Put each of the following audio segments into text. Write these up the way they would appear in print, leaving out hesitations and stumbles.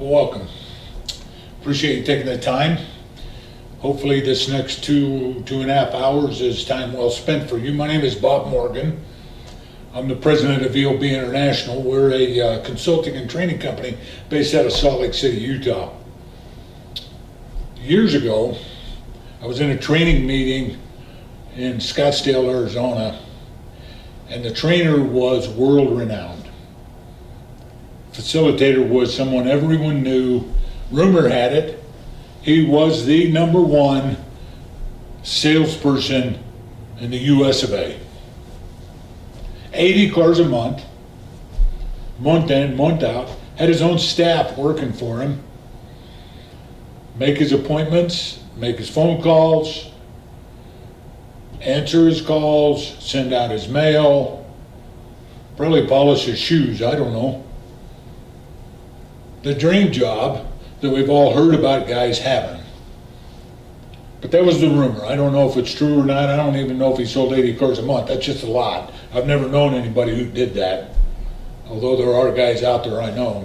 Welcome. Appreciate you taking the time. Hopefully this next two and a half hours is time well spent for you. My name is Bob Morgan. I'm the president of VOB International. We're a consulting and training company based out of Salt Lake City, Utah. Years ago, I was in a training meeting in Scottsdale, Arizona, and the trainer was world-renowned. Facilitator was someone everyone knew. Rumor had it, he was the #1 salesperson in the US of A. 80 cars a month in, month out, had his own staff working for him, make his appointments, make his phone calls, answer his calls, send out his mail, probably polish his shoes, I don't know. The dream job that we've all heard about guys having. But that was the rumor. I don't know if it's true or not. I don't even know if he sold 80 cars a month. That's just a lot. I've never known anybody who did that, although there are guys out there I know.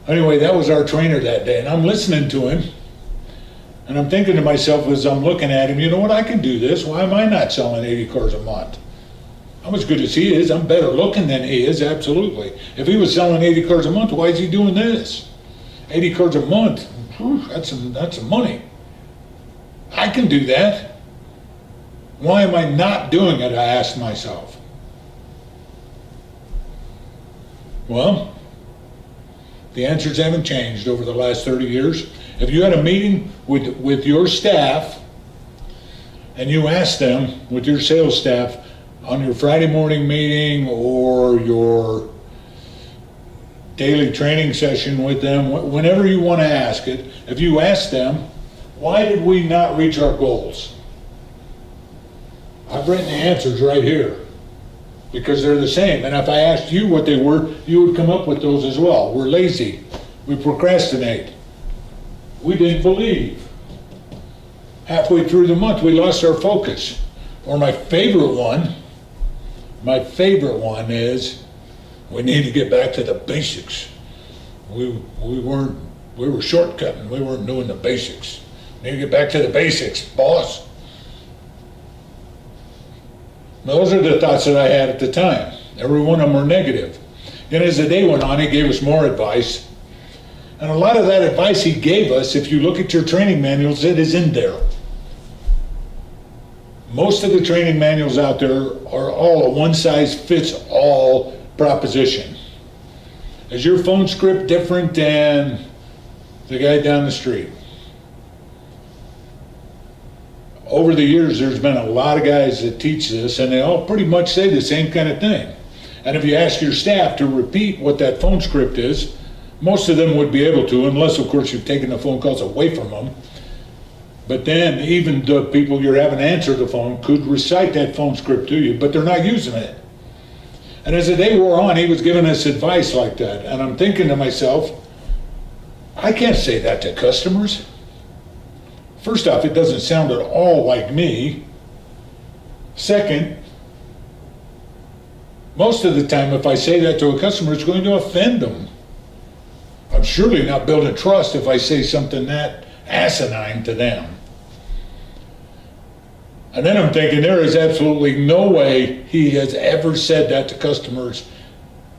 Anyway, that was our trainer that day, and I'm listening to him, and I'm thinking to myself as I'm looking at him, you know what, I can do this. Why am I not selling 80 cars a month? I'm as good as he is. I'm better looking than he is, absolutely. If he was selling 80 cars a month, why is he doing this? 80 cars a month, whew, that's some money. I can do that. Why am I not doing it, I asked myself. Well, the answers haven't changed over the last 30 years. If you had a meeting with your staff and you asked them, with your sales staff, on your Friday morning meeting or your daily training session with them, whenever you want to ask it, if you ask them, why did we not reach our goals? I've written the answers right here because they're the same. And if I asked you what they were, you would come up with those as well. We're lazy. We procrastinate. We didn't believe. Halfway through the month, we lost our focus. Or my favorite one is we need to get back to the basics. We were shortcutting. We weren't doing the basics. Need to get back to the basics, boss. Those are the thoughts that I had at the time. Every one of them were negative. Then as the day went on, he gave us more advice. And a lot of that advice he gave us, if you look at your training manuals, it is in there. Most of the training manuals out there are all a one-size-fits-all proposition. Is your phone script different than the guy down the street? Over the years, there's been a lot of guys that teach this, and they all pretty much say the same kind of thing. And if you ask your staff to repeat what that phone script is, most of them would be able to, unless, of course, you've taken the phone calls away from them. But then even the people you're having answer the phone could recite that phone script to you, but they're not using it. And as the day wore on, he was giving us advice like that. And I'm thinking to myself, I can't say that to customers. First off, it doesn't sound at all like me. Second, most of the time if I say that to a customer, it's going to offend them. I'm surely not building trust if I say something that asinine to them. And then I'm thinking there is absolutely no way he has ever said that to customers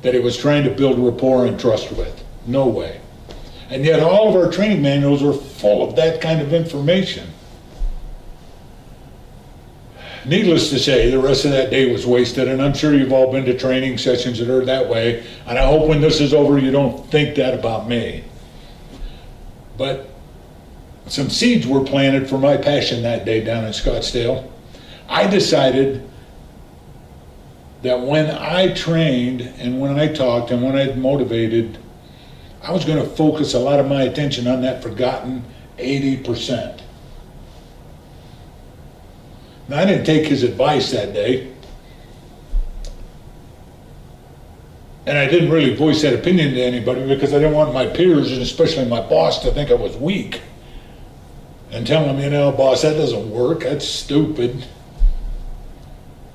that he was trying to build rapport and trust with. No way. And yet all of our training manuals are full of that kind of information. Needless to say, the rest of that day was wasted, and I'm sure you've all been to training sessions that are that way, and I hope when this is over you don't think that about me. But some seeds were planted for my passion that day down in Scottsdale. I decided that when I trained and when I talked and when I motivated, I was going to focus a lot of my attention on that forgotten 80%. Now, I didn't take his advice that day, and I didn't really voice that opinion to anybody because I didn't want my peers, and especially my boss, to think I was weak and tell him, you know, boss, that doesn't work, that's stupid.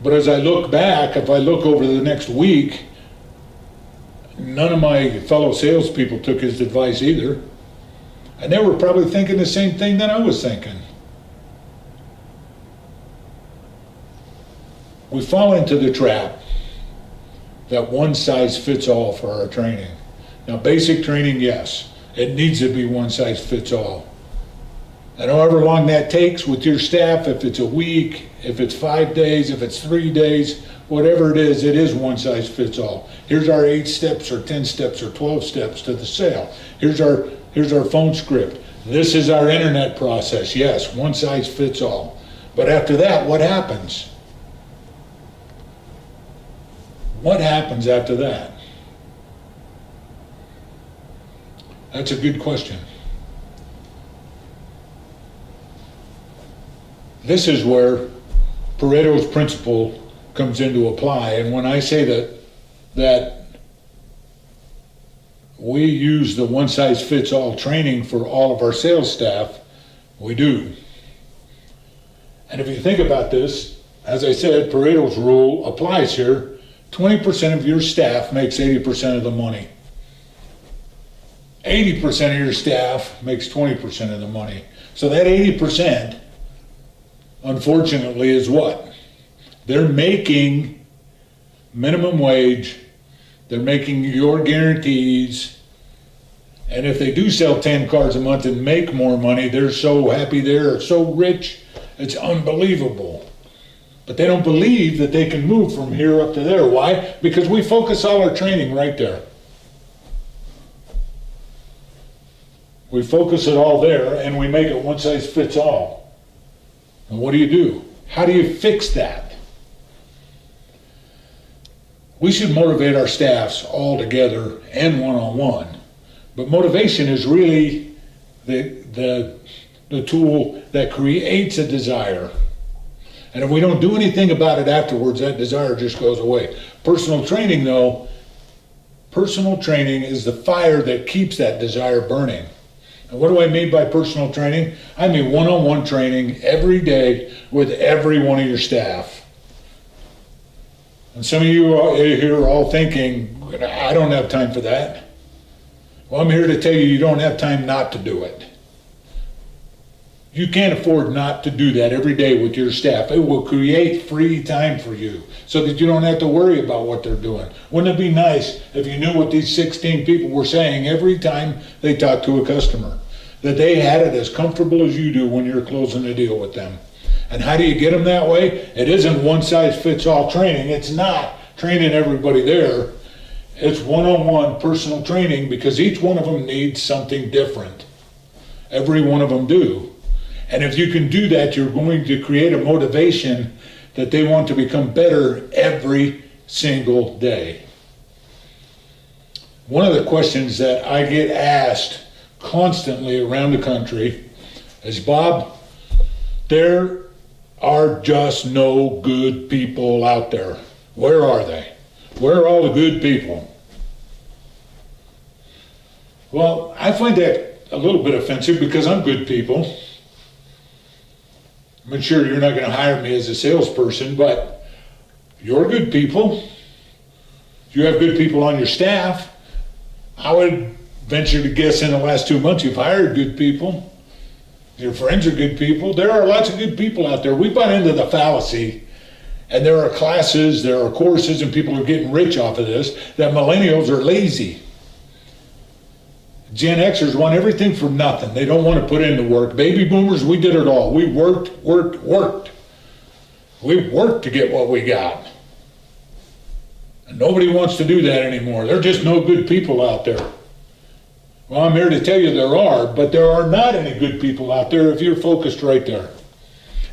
But as I look back, if I look over the next week, none of my fellow salespeople took his advice either. And they were probably thinking the same thing that I was thinking. We fall into the trap that one size fits all for our training. Now, basic training, yes, it needs to be one size fits all. And however long that takes with your staff, if it's a week, if it's 5 days, if it's 3 days, whatever it is one size fits all. Here's our 8 steps or 10 steps or 12 steps to the sale. Here's our phone script. This is our internet process. Yes, one size fits all. But after that, what happens? What happens after that? That's a good question. This is where Pareto's principle comes into apply. And when I say that we use the one size fits all training for all of our sales staff, we do. And if you think about this, as I said, Pareto's rule applies here. 20% of your staff makes 80% of the money. 80% of your staff makes 20% of the money. So that 80%, unfortunately, is what? They're making minimum wage, they're making your guarantees, and if they do sell 10 cars a month and make more money, they're so happy, they're so rich, it's unbelievable. But they don't believe that they can move from here up to there. Why? Because we focus all our training right there. We focus it all there and we make it one size fits all. And what do? How do you fix that? We should motivate our staffs all together and one-on-one. But motivation is really the tool that creates a desire. And if we don't do anything about it afterwards, that desire just goes away. Personal training, though, personal training is the fire that keeps that desire burning. And what do I mean by personal training? I mean one-on-one training every day with every one of your staff. And some of you here are all thinking, I don't have time for that. Well, I'm here to tell you, you don't have time not to do it. You can't afford not to do that every day with your staff. It will create free time for you so that you don't have to worry about what they're doing. Wouldn't it be nice if you knew what these 16 people were saying every time they talk to a customer? That they had it as comfortable as you do when you're closing a deal with them. And how do you get them that way? It isn't one size fits all training. It's not training everybody there. It's one-on-one personal training because each one of them needs something different. Every one of them do. And if you can do that, you're going to create a motivation that they want to become better every single day. One of the questions that I get asked constantly around the country is, Bob, there are just no good people out there. Where are they? Where are all the good people? Well, I find that a little bit offensive because I'm good people. I'm sure you're not going to hire me as a salesperson, but you're good people. You have good people on your staff. I would venture to guess in the last 2 months you've hired good people. Your friends are good people. There are lots of good people out there. We bought into the fallacy, and there are classes, there are courses, and people are getting rich off of this, that millennials are lazy. Gen Xers want everything for nothing. They don't want to put in the work. Baby boomers, we did it all. We worked. We worked to get what we got. And nobody wants to do that anymore. There are just no good people out there. Well, I'm here to tell you there are, but there are not any good people out there if you're focused right there.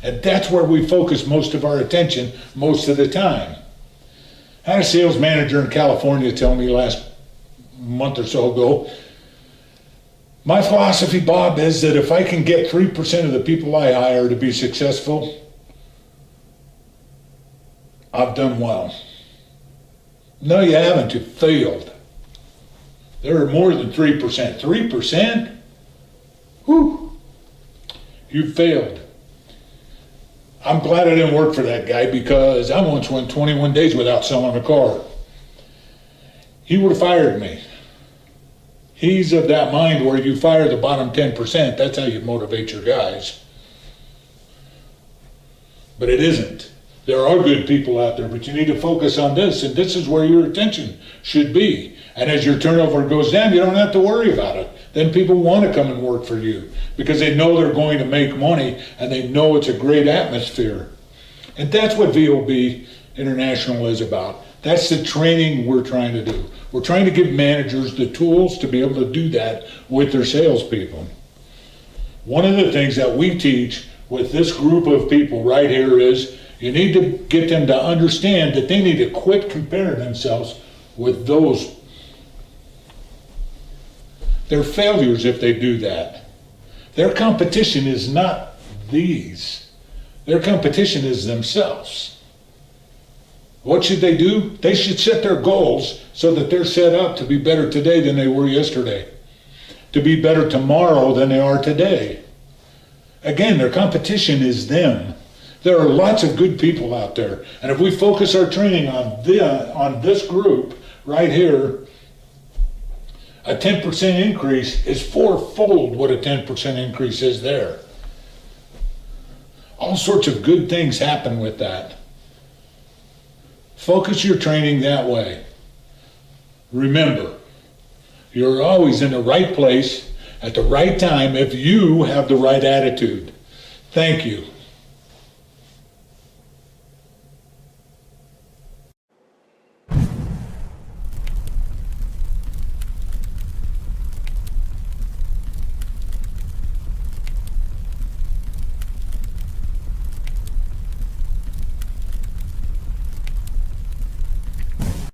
And that's where we focus most of our attention most of the time. I had a sales manager in California tell me last month or so ago, my philosophy, Bob, is that if I can get 3% of the people I hire to be successful, I've done well. No, you haven't. You failed. There are more than 3%. 3%? Whew. You failed. I'm glad I didn't work for that guy because I once went 21 days without selling a car. he would have fired me. He's of that mind where you fire the bottom 10%, that's how you motivate your guys. But it isn't. There are good people out there, but you need to focus on this, and this is where your attention should be. And as your turnover goes down, you don't have to worry about it. Then people want to come and work for you because they know they're going to make money and they know it's a great atmosphere. And that's what VOB International is about. That's the training we're trying to do. We're trying to give managers the tools to be able to do that with their salespeople. One of the things that we teach with this group of people right here is you need to get them to understand that they need to quit comparing themselves with those. They're failures if they do that. Their competition is not these. Their competition is themselves. What should they do? They should set their goals so that they're set up to be better today than they were yesterday, to be better tomorrow than they are today. Again, their competition is them. There are lots of good people out there, and if we focus our training on this group right here, a 10% increase is fourfold what a 10% increase is there. All sorts of good things happen with that. Focus your training that way. Remember, you're always in the right place at the right time if you have the right attitude. Thank you.